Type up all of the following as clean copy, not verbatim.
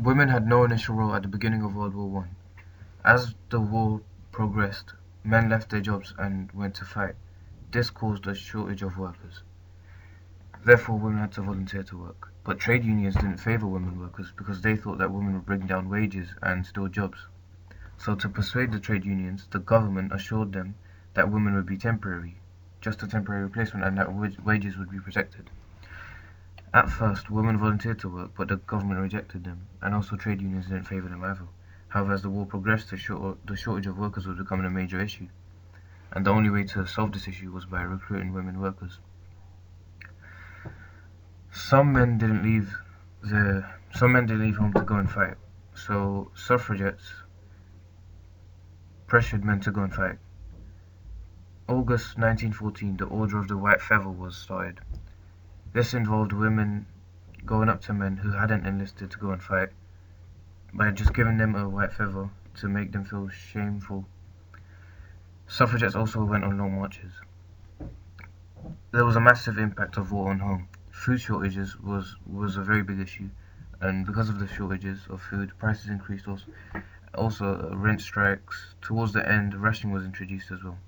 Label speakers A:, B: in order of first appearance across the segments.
A: Women had no initial role at the beginning of World War One. As the war progressed, men left their jobs and went to fight. This caused a shortage of workers. Therefore, women had to volunteer to work. But trade unions didn't favor women workers because they thought that women would bring down wages and steal jobs. So to persuade the trade unions, the government assured them that women would be temporary, just a temporary replacement, and that wages would be protected. At first, women volunteered to work, but the government rejected them, and also trade unions didn't favor them either. However, as the war progressed, the shortage of workers was becoming a major issue, and the only way to solve this issue was by recruiting women workers. Some men didn't leave home to go and fight, so suffragettes pressured men to go and fight. August 1914, the Order of the White Feather was started. This involved women going up to men who hadn't enlisted to go and fight by just giving them a white feather to make them feel shameful. Suffragettes also went on long marches. There was a massive impact of war on home. Food shortages was a very big issue, and because of the shortages of food, prices increased also rent strikes. Towards the end, rationing was introduced as well.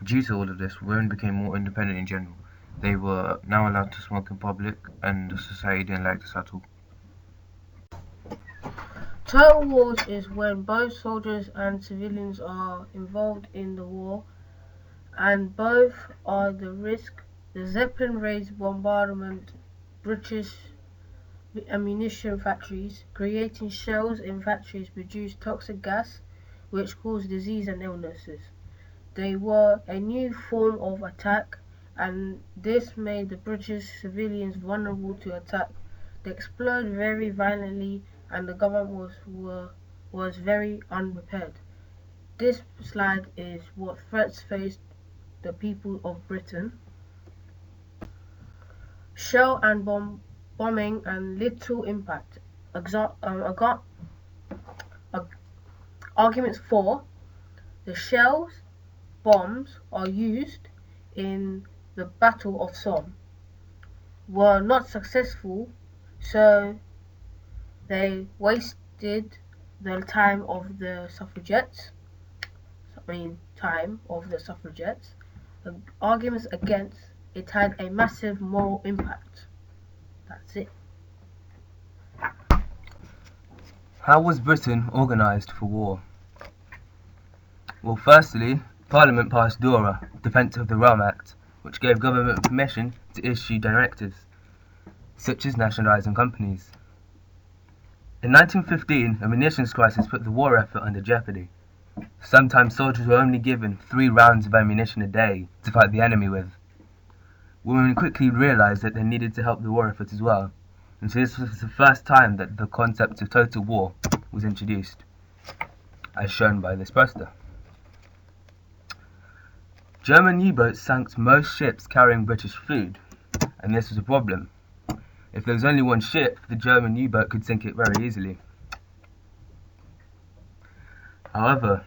A: Due to all of this, women became more independent in general. They were now allowed to smoke in public, and the society didn't like this at all.
B: Total wars is when both soldiers and civilians are involved in the war, and both are the risk. The Zeppelin raised bombardment British ammunition factories, creating shells in factories produced toxic gas which caused disease and illnesses. They were a new form of attack, and this made the British civilians vulnerable to attack. They exploded very violently, and the government was very unprepared. This slide is what threats faced the people of Britain. Shell and bombing and little impact. Arguments for the shells bombs are used in the Battle of Somme were not successful, so they wasted the time of the suffragettes. The arguments against it had a massive moral impact. That's it.
C: How was Britain organised for war? Well, firstly, Parliament passed DORA, Defence of the Realm Act, which gave government permission to issue directives, such as nationalising companies. In 1915, a munitions crisis put the war effort under jeopardy. Sometimes soldiers were only given 3 rounds of ammunition a day to fight the enemy with. Women quickly realised that they needed to help the war effort as well, and so this was the first time that the concept of total war was introduced, as shown by this poster. German U-boats sank most ships carrying British food, and this was a problem. If there was only one ship, the German U-boat could sink it very easily. However,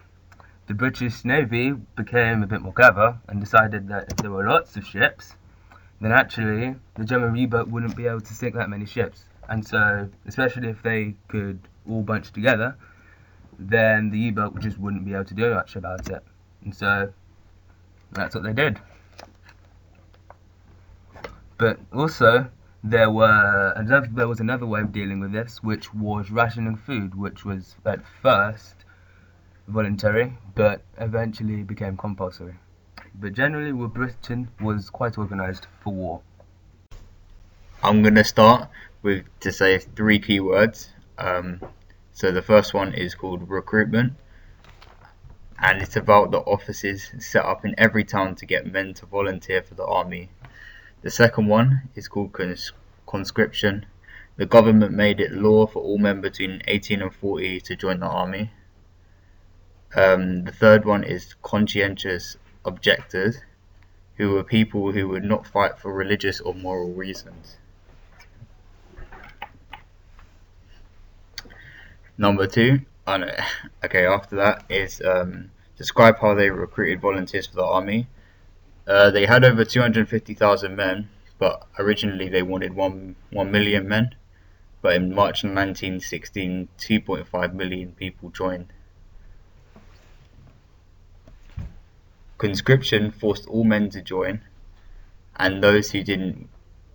C: the British Navy became a bit more clever and decided that if there were lots of ships, then actually the German U-boat wouldn't be able to sink that many ships. And so, especially if they could all bunch together, then the U-boat just wouldn't be able to do much about it. And so that's what they did. But also, there was another way of dealing with this, which was rationing food, which was at first voluntary, but eventually became compulsory. But generally, Britain was quite organised for war.
D: I'm going to start with to say 3 key words. So the first one is called recruitment, and it's about the offices set up in every town to get men to volunteer for the army. The second one is called conscription. The government made it law for all men between 18 and 40 to join the army. The third one is conscientious objectors, who were people who would not fight for religious or moral reasons. Number 2, after that is describe how they recruited volunteers for the army. They had over 250,000 men, but originally they wanted 1 million men. but in March 1916, 2.5 million people joined. Conscription forced all men to join, and those who didn't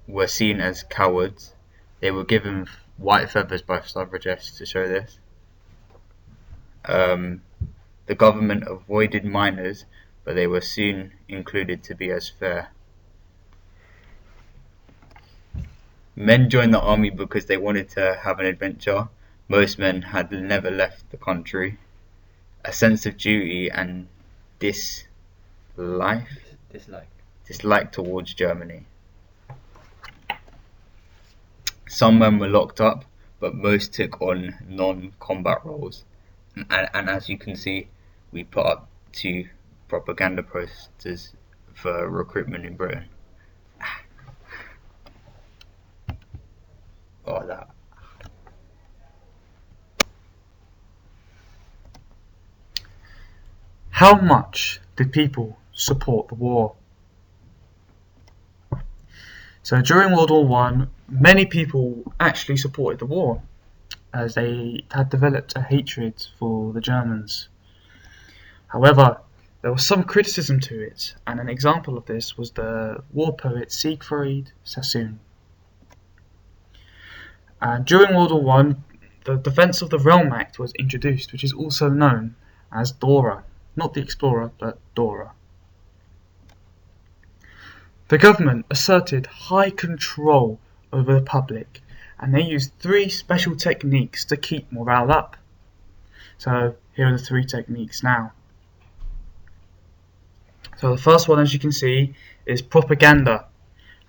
D: were seen as cowards. They were given white feathers by suffragists to show this. The government avoided minors, but they were soon included to be as fair. Men joined the army because they wanted to have an adventure. Most men had never left the country. A sense of duty and dislike towards Germany. Some men were locked up, but most took on non-combat roles. And as you can see, we put up 2 propaganda posters for recruitment in Britain. Oh, that.
E: How much did people support the war? So during World War I, many people actually supported the war, as they had developed a hatred for the Germans. However, there was some criticism to it, and an example of this was the war poet Siegfried Sassoon. And during World War I, the Defence of the Realm Act was introduced, which is also known as DORA. Not the Explorer, but DORA. The government asserted high control over the public, and they used 3 special techniques to keep morale up. So here are the 3 techniques now. So the first one, as you can see, is propaganda,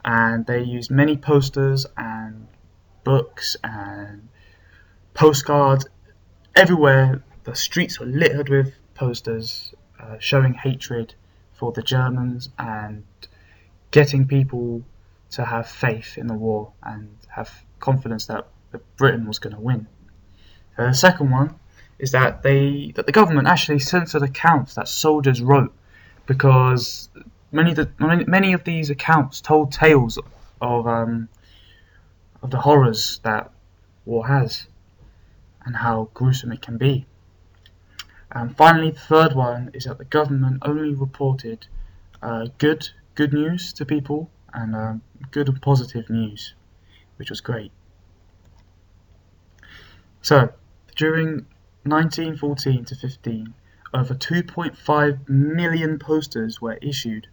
E: and they used many posters and books and postcards everywhere. The streets were littered with posters showing hatred for the Germans and getting people to have faith in the war and have confidence that Britain was going to win. The second one is that the government actually censored accounts that soldiers wrote, because many of these accounts told tales of the horrors that war has and how gruesome it can be. And finally, the third one is that the government only reported good news to people and good and positive news, which was great. So, during 1914 to 15, over 2.5 million posters were issued.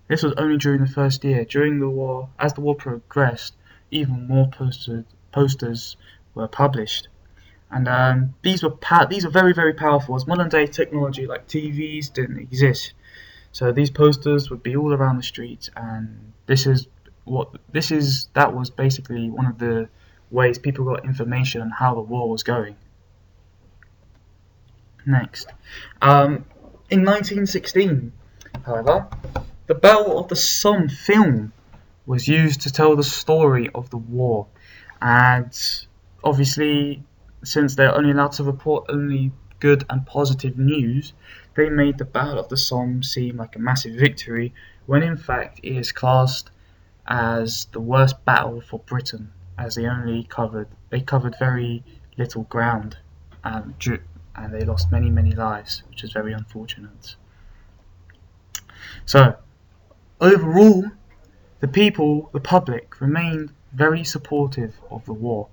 E: This was only during the first year. During the war, as the war progressed, even more posters were published. And these were very, very powerful, as modern day technology like TVs didn't exist. So these posters would be all around the streets, and that was basically one of the ways people got information on how the war was going. Next, in 1916, however, the Battle of the Somme film was used to tell the story of the war, and obviously, since they're only allowed to report only good and positive news, they made the Battle of the Somme seem like a massive victory, when in fact it is classed as the worst battle for Britain, as they covered very little ground, and they lost many lives, which is very unfortunate. So overall, the public remained very supportive of the war.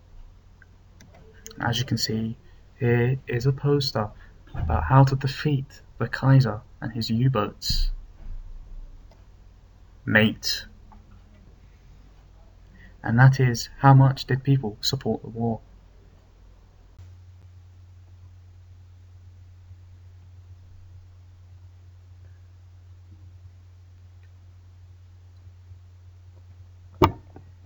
E: As you can see, here is a poster about how to defeat the Kaiser and his U-boats. Mate. And that is how much did people support the war.